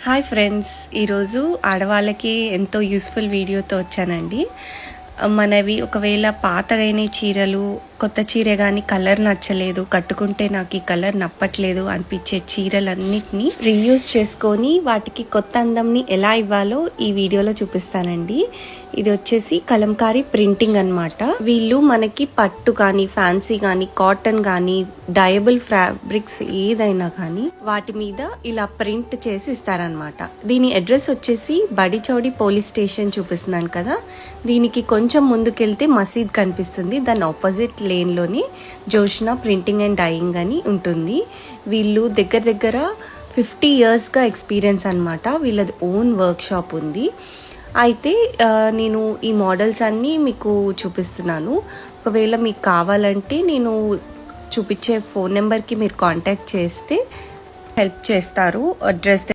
Hi friends, ఈరోజు ఆడవాళ్ళకి ఎంతో యూస్ఫుల్ వీడియోతో వచ్చానండి. మనవి ఒకవేళ పాతగైన చీరలు, కొత్త చీర కానీ కలర్ నచ్చలేదు, కట్టుకుంటే నాకు ఈ కలర్ నప్పట్లేదు అనిపించే చీరలన్నిటినీ రీయూజ్ చేసుకొని వాటికి కొత్త అందంని ఎలా ఇవ్వాలో ఈ వీడియోలో చూపిస్తానండి. ఇది వచ్చేసి కలంకారీ ప్రింటింగ్ అన్నమాట. వీళ్ళు మనకి పట్టు కానీ, ఫ్యాన్సీ కానీ, కాటన్ కానీ, డయబుల్ ఫ్యాబ్రిక్స్ ఏదైనా కానీ వాటి మీద ఇలా ప్రింట్ చేసి ఇస్తారనమాట. దీని అడ్రస్ వచ్చేసి బడిచౌడి పోలీస్ స్టేషన్ చూపిస్తున్నాను కదా, దీనికి కొంచెం ముందుకెళ్తే మసీద్ కనిపిస్తుంది. దాని ఆపోజిట్ లేన్లోని జోష్నా ప్రింటింగ్ అండ్ డైయింగ్ అని ఉంటుంది. వీళ్ళు దగ్గర 50 yearsగా ఎక్స్పీరియన్స్ అనమాట. వీళ్ళది ఓన్ వర్క్ షాప్ ఉంది. అయితే నేను ఈ మోడల్స్ అన్నీ మీకు చూపిస్తున్నాను. ఒకవేళ మీకు కావాలంటే నేను చూపించే ఫోన్ నెంబర్కి మీరు కాంటాక్ట్ చేస్తే హెల్ప్ చేస్తారు. అడ్రస్